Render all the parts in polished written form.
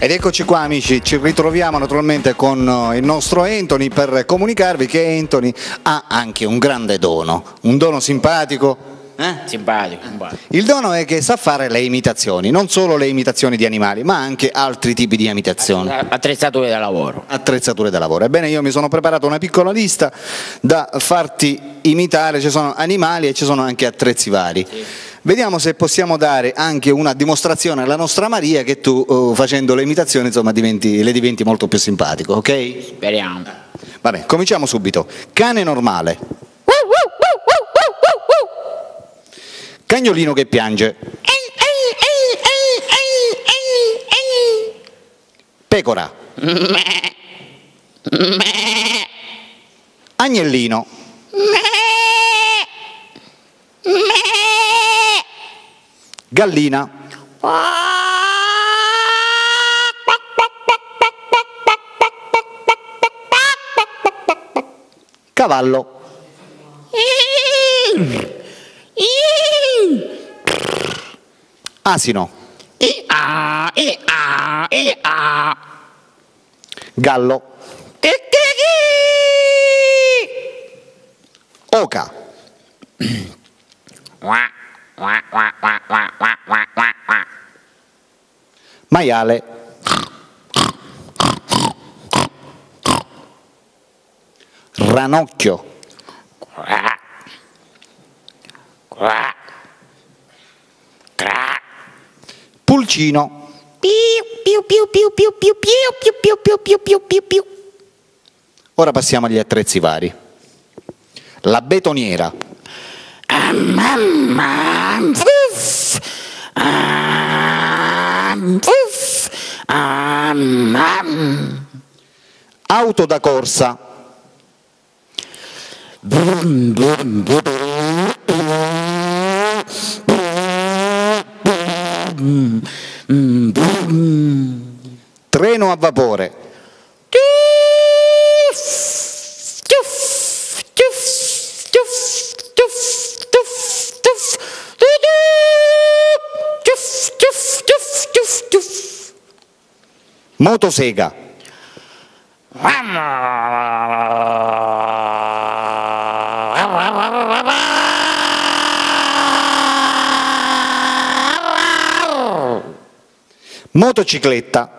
Ed eccoci qua amici, ci ritroviamo naturalmente con il nostro Anthony per comunicarvi che Anthony ha anche un grande dono, un dono simpatico. Simpatico. Il dono è che sa fare le imitazioni, non solo le imitazioni di animali, ma anche altri tipi di imitazioni. Attrezzature da lavoro. Attrezzature da lavoro. Ebbene, io mi sono preparato una piccola lista da farti imitare, ci sono animali e ci sono anche attrezzi vari. Sì. Vediamo se possiamo dare anche una dimostrazione alla nostra Maria che tu facendo le imitazioni insomma le diventi molto più simpatico, ok? Speriamo. Vabbè, cominciamo subito. Cane normale. Cagnolino che piange. Pecora. Agnellino. Gallina. Cavallo. Asino. Gallo. Oca. Maiale. Ranocchio. Pulcino. Ora passiamo agli attrezzi vari. La betoniera. Auto da corsa. Treno a vapore. Motosega. Motocicletta.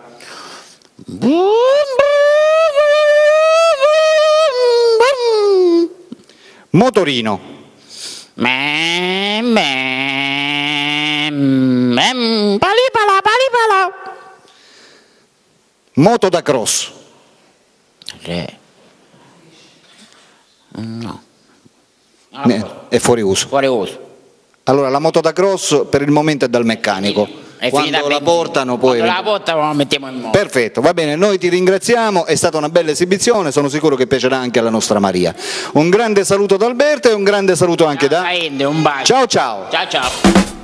Motorino. Moto da cross. No. È fuori uso. Fuori uso. Allora la moto da cross per il momento è dal meccanico. È Quando la portano poi... Quando la portano la mettiamo in moto. Perfetto, va bene, noi ti ringraziamo, è stata una bella esibizione, sono sicuro che piacerà anche alla nostra Maria. Un grande saluto da Alberto e un grande saluto anche da... Un bacio. Ciao ciao! Ciao ciao.